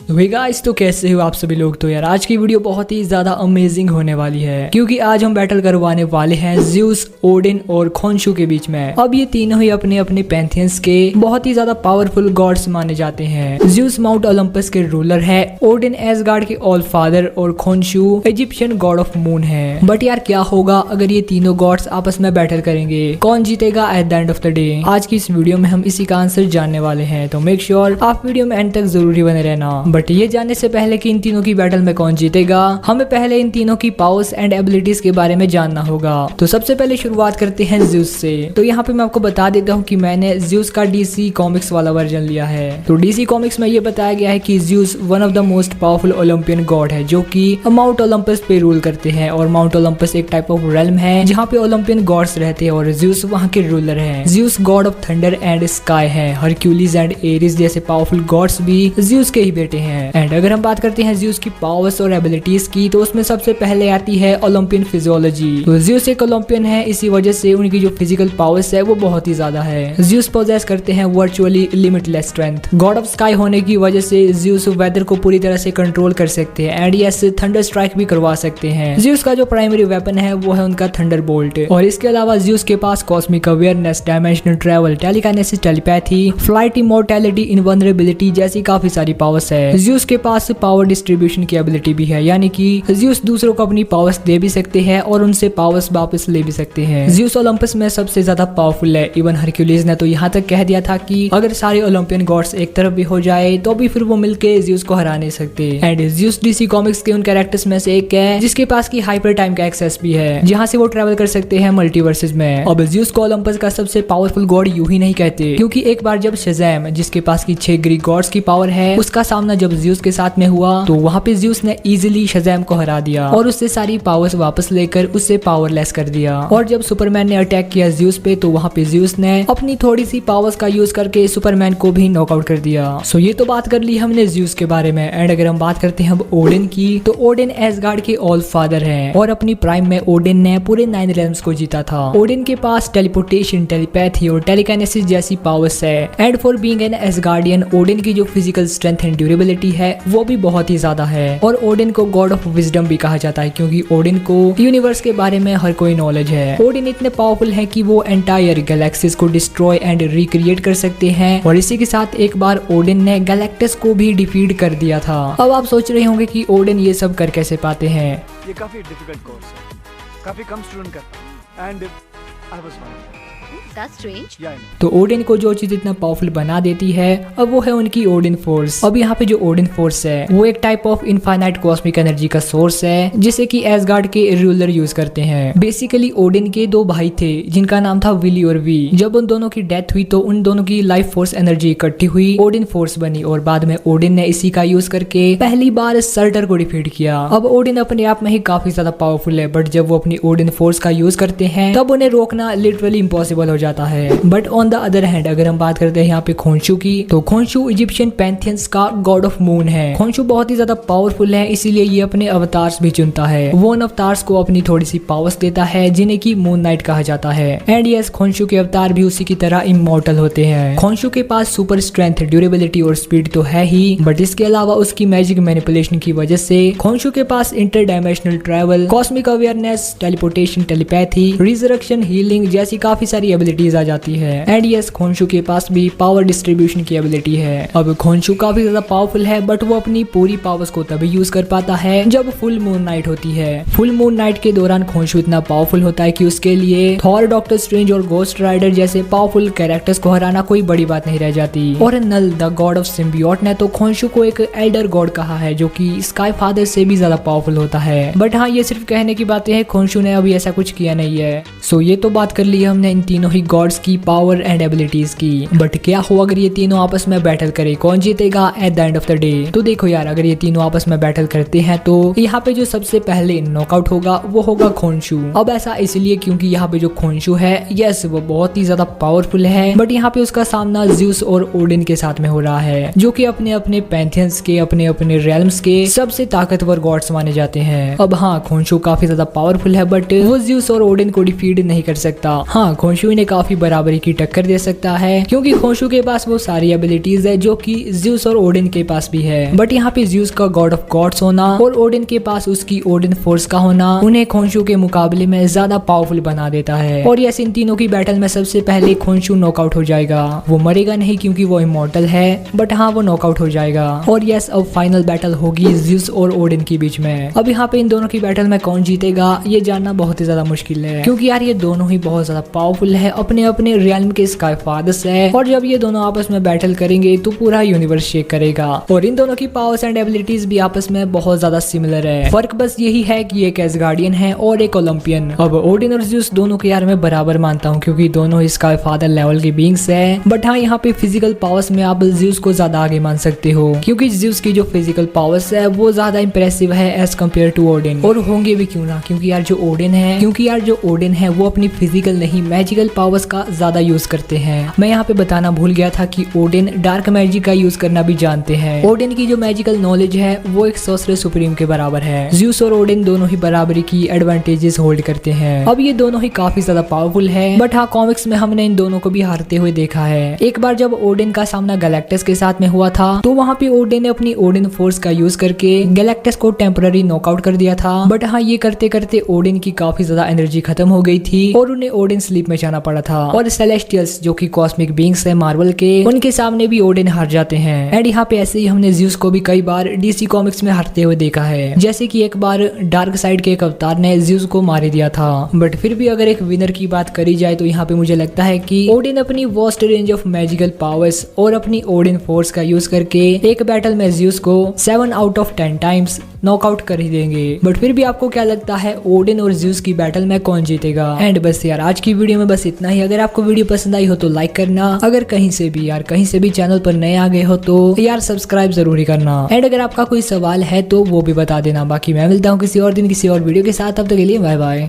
Way guys, तो कैसे हो आप सभी लोग। तो यार आज की वीडियो बहुत ही ज्यादा अमेजिंग होने वाली है क्योंकि आज हम बैटल करवाने वाले हैं ज़्यूस, ओडिन और खोंशू के बीच में। अब ये तीनों ही अपने अपने पैंथियंस के बहुत ही ज्यादा पावरफुल गॉड्स माने जाते हैं। ज़्यूस माउंट ओलंपस के रूलर है, ओडिन एसगार्ड के ऑल फादर और खोंशू इजिप्शियन गॉड ऑफ मून है। बट यार क्या होगा अगर ये तीनों गॉड्स आपस में बैटल करेंगे, कौन जीतेगा at the end of the day. आज की इस वीडियो में हम इसी का आंसर जानने वाले हैं, तो मेक श्योर आप वीडियो में एंड तक जरूरी बने रहना। बट ये जानने से पहले कि इन तीनों की बैटल में कौन जीतेगा, हमें पहले इन तीनों की पावर्स एंड एबिलिटीज के बारे में जानना होगा। तो सबसे पहले शुरुआत करते हैं ज़्यूस से। तो यहाँ पे मैं आपको बता देता हूँ कि मैंने ज़्यूस का डीसी कॉमिक्स वाला वर्जन लिया है। तो डीसी कॉमिक्स में ये बताया गया है कि Zeus one of the most powerful Olympian God है जो कि माउंट ओलंपस पे रूल करते हैं। और माउंट ओलंपस एक टाइप ऑफ रेल्म है जहाँ पे ओलंपियन गॉड्स रहते हैं और ज़्यूस वहाँ के रूलर है। Zeus God of thunder and sky है। हरक्यूलिस एंड एरिस जैसे पावरफुल गॉड्स भी ज़्यूस के ही बेटे हैं। एंड अगर हम बात करते हैं ज़्यूस की पावर्स और एबिलिटीज की, तो उसमें सबसे पहले आती है ओलंपियन फिजियोलॉजी। तो ज़्यूस एक ओलंपियन है, इसी वजह से उनकी जो फिजिकल पावर्स है वो बहुत ही ज्यादा है। ज़्यूस पोजेस करते हैं virtually limitless strength. God of sky होने की वजह से ज़्यूस वेदर को पूरी तरह से कंट्रोल कर सकते हैं एंड यस थंडर स्ट्राइक भी करवा सकते हैं। ज़्यूस का जो प्राइमरी वेपन है वो है उनका थंडर बोल्ट। और इसके अलावा ज़्यूस के पास cosmic awareness, dimensional travel, telekinesis, telepathy, flight, immortality, invulnerability जैसी काफी सारी पावर्स है। ज़्यूस के पास पावर डिस्ट्रीब्यूशन की एबिलिटी भी है, यानी कि ज़्यूस दूसरों को अपनी पावर्स दे भी सकते हैं और उनसे पावर्स वापस ले भी सकते हैं। ज़्यूस ओलंपस में सबसे ज्यादा पावरफुल है। इवन हरक्यूलिस ने तो यहाँ तक कह दिया था कि अगर सारे ओलंपियन गॉड्स एक तरफ भी हो जाए तो भी फिर वो मिलके ज़्यूस को हरा नहीं सकते। एंड ज़्यूस डीसी कॉमिक्स के उन कैरेक्टर्स में से एक है जिसके पास की हाइपर टाइम का एक्सेस भी है, जहाँ से वो ट्रेवल कर सकते हैं मल्टीवर्सेस में। अब ज़्यूस को ओलंपस का सबसे पावरफुल गॉड यूं ही नहीं कहते, क्योंकि एक बार जब शज़ैम, जिसके पास की 6 ग्रीक गॉड्स की पावर है, उसका सामना जब ज़्यूस के साथ में हुआ तो वहाँ पे ज़्यूस ने इजीली शज़ैम को हरा दिया और उससे सारी पावर्स वापस लेकर उसे पावरलेस कर दिया। और जब सुपरमैन ने अटैक किया ज़्यूस पे तो वहाँ पे ज़्यूस ने अपनी थोड़ी सी पावर्स का यूज करके सुपरमैन को भी नॉकआउट कर दिया। सो ये तो बात कर ली हमने ज़्यूस के बारे में। एंड अगर हम बात करते हैं अब ओडिन की, तो ओडिन एसगार्ड के ऑल फादर है और अपनी प्राइम में ओडिन ने पूरे 9 रेल्म्स को जीता था। ओडिन के पास टेलीपोर्टेशन, टेलीपैथी और टेलीकाइनेसिस जैसी पावर्स है। And for being an Asgardian, Odin की जो फिजिकल स्ट्रेंथ एंड ड्यूरेबिलिटी है वो भी बहुत ही ज्यादा है। और ओडिन को गॉड ऑफ विजडम भी कहा जाता है क्योंकि ओडिन को यूनिवर्स के बारे में हर कोई नॉलेज है। ओडिन इतने पावरफुल है कि वो एंटायर गैलेक्सीज को डिस्ट्रॉय एंड रिक्रिएट कर सकते हैं। और इसी के साथ एक बार ओडिन ने गैलेक्टस को भी डिफीट कर दिया था। अब आप सोच रहे होंगे कि ओडिन ये सब कर कैसे पाते हैं। ये काफी डिफिकल्ट कोर्स है, काफी कम स्टूडेंट करता है and I was one. That's strange. तो ओडिन को जो चीज इतना पावरफुल बना देती है अब वो है उनकी ओडिन फोर्स। अब यहाँ पे जो ओडिन फोर्स है वो एक type of infinite cosmic energy का सोर्स है जिसे कि एसगार्ड के रूलर यूज करते हैं। बेसिकली ओडिन के 2 भाई थे जिनका नाम था विली और वी। जब उन दोनों की डेथ हुई तो उन दोनों की लाइफ फोर्स एनर्जी इकट्ठी हुई, ओडिन फोर्स बनी और बाद में ओडिन ने इसी का यूज करके पहली बार सर्टर को डिफीट किया। अब ओडिन अपने आप में ही काफी ज्यादा पावरफुल है, बट जब वो अपनी ओडिन फोर्स का यूज करते हैं तब उन्हें रोकना लिटरली इम्पॉसिबल हो जाता है। But on the other hand अगर हम बात करते हैं यहाँ पे खोंशू की, तो खोंशू इजिप्शियन पैंथियंस का गॉड ऑफ मून है। खोंशू बहुत ही ज्यादा पावरफुल है, इसीलिए ये अपने अवतार्स भी चुनता है। वो उन अवतार्स को अपनी थोड़ी सी पावर्स देता है जिन्हें की मून नाइट कहा जाता है। एंड यस, खोंशू के अवतार भी उसी की तरह इमॉर्टल होते हैं। खोंशू के पास सुपर स्ट्रेंथ, ड्यूरेबिलिटी और स्पीड तो है ही, बट इसके अलावा उसकी मैजिक मैनिपुलेशन की वजह से खोंशू के पास interdimensional travel, cosmic awareness, teleportation, telepathy, resurrection, healing जैसी काफी सारी एबिलिटीज आ जाती है। एंड यस, खोंशू के पास भी पावर डिस्ट्रीब्यूशन की एबिलिटी है। अब खोंशू काफी ज्यादा पावरफुल है, बट वो अपनी पूरी पावर्स को तभी यूज कर पाता है जब फुल मून नाइट होती है। फुल मून नाइट के दौरान खोंशू इतना पावरफुल होता है कि उसके लिए थॉर, डॉक्टर स्ट्रेंज और गोस्ट राइडर जैसे पावरफुल कैरेक्टर्स को हराना कोई बड़ी बात नहीं रह जाती। और नल, द गॉड ऑफ सिम्बियोट, ने तो खोंशू को एक एल्डर गॉड कहा है जो कि स्काई फादर से भी ज्यादा पावरफुल होता है। बट हाँ, ये सिर्फ कहने की बातें हैं, खोंशू ने अभी ऐसा कुछ किया नहीं है। सो ये तो बात कर ली हमने इन तीनों ही गॉड्स की पावर एंड एबिलिटीज की। बट क्या हो अगर ये तीनों आपस में बैटल करे, कौन जीतेगा at the end of the day. तो देखो यार, अगर ये तीनों आपस में बैटल करते हैं तो यहाँ पे जो सबसे पहले नॉकआउट होगा वो होगा खोंशू। अब ऐसा इसलिए क्योंकि यहाँ पे जो खोंशू है, यस वो बहुत ही ज्यादा पावरफुल है, बट यहाँ पे उसका सामना ज़्यूस और ओडिन के साथ में हो रहा है जो कि अपने अपने पैंथियंस के, अपने अपने रेल्म्स के सबसे ताकतवर गॉड्स माने जाते हैं। अब हाँ, खोंशू काफी ज्यादा पावरफुल है, बट वो ज़्यूस और ओडिन को डिफीट नहीं कर सकता। हाँ, खोंशू खोंशू इन्हें काफी बराबरी की टक्कर दे सकता है, क्योंकि खोंशू के पास वो सारी एबिलिटीज है जो कि ज़्यूस और ओडिन के पास भी है। बट यहाँ पे ज़्यूस का गॉड ऑफ गॉड्स होना और ओडिन के पास उसकी ओडिन फोर्स का होना उन्हें खोंशू के मुकाबले में ज्यादा पावरफुल बना देता है। और यस, इन तीनों की बैटल में सबसे पहले खोंशू नॉकआउट हो जाएगा। वो मरेगा नहीं क्योंकि वो इमॉर्टल है, बट हाँ वो नॉकआउट हो जाएगा। और यस, अब फाइनल बैटल होगी ज़्यूस और ओडिन के बीच में। अब यहाँ पे इन दोनों की बैटल में कौन जीतेगा ये जानना बहुत ही ज्यादा मुश्किल है, क्योंकि यार ये दोनों ही बहुत ज्यादा पावरफुल है, अपने अपने रियल्म के स्काई फादर्स है। और जब ये दोनों आपस में बैटल करेंगे तो पूरा यूनिवर्स शेक करेगा। और इन दोनों की पावर्स एंड एबिलिटीज भी आपस में बहुत ज्यादा सिमिलर है। फर्क बस यही है कि एक एसगार्डियन है और एक ओलंपियन। अब ओडिन और ज़्यूस दोनों को यार मैं बराबर मानता हूँ, क्योंकि दोनों ही स्काई फादर लेवल के बींग्स है। बट हाँ, यहाँ पे फिजिकल पावर्स में आप ज़्यूस को ज्यादा आगे मान सकते हो, क्योंकि ज़्यूस की जो फिजिकल पावर्स है वो ज्यादा इंप्रेसिव है एज कम्पेयर टू ओडिन। और होंगे भी क्यों ना, क्योंकि यार जो ओडिन है वो अपनी फिजिकल नहीं मैजिकल पावर्स का ज्यादा यूज करते हैं। मैं यहाँ पे बताना भूल गया था कि ओडिन डार्क मैजिक का यूज करना भी जानते हैं। ओडिन की जो मैजिकल नॉलेज है वो एक सोर्सरर सुप्रीम के बराबर है। ज़्यूस और ओडिन दोनों ही बराबरी की एडवांटेजेस होल्ड करते हैं। अब ये दोनों ही काफी ज्यादा पावरफुल है, बट हाँ कॉमिक्स में हमने इन दोनों को भी हारते हुए देखा है। एक बार जब ओडिन का सामना गैलेक्टस के साथ में हुआ था तो वहाँ पे ओडिन ने अपनी ओडिन फोर्स का यूज करके गैलेक्टस को टेम्पररी नॉकआउट कर दिया था। बट हाँ, ये करते करते ओडिन की काफी ज्यादा एनर्जी खत्म हो गई थी और उन्हें ओडिन स्लीप में जाना पड़ा था। और सेलेस्टियल्स जो कि कॉस्मिक बीइंग्स है मार्वल के, उनके सामने भी ओडिन हार जाते हैं। एंड यहाँ पे ऐसे ही हमने ज़्यूस को भी कई बार डीसी कॉमिक्स में हारते हुए देखा है, जैसे कि एक बार डार्क साइड के एक अवतार ने ज़्यूस को मार ही दिया था। बट फिर भी अगर एक विनर की बात करी जाए तो यहाँ पे मुझे लगता है कि ओडिन अपनी vast range of magical powers और अपनी ओडिन फोर्स का यूज करके एक बैटल में ज़्यूस को 7 आउट ऑफ 10 टाइम्स नॉकआउट कर ही देंगे। बट फिर भी आपको क्या लगता है ओडिन और ज़्यूस की बैटल में कौन जीतेगा? एंड बस यार आज की वीडियो में बस इतना ही। अगर आपको वीडियो पसंद आई हो तो लाइक करना, अगर कहीं से भी चैनल पर नए आ गए हो तो यार सब्सक्राइब जरूर ही करना। एंड अगर आपका कोई सवाल है तो वो भी बता देना। बाकी मैं मिलता हूँ किसी और दिन किसी और वीडियो के साथ, तब तक के लिए बाय बाय।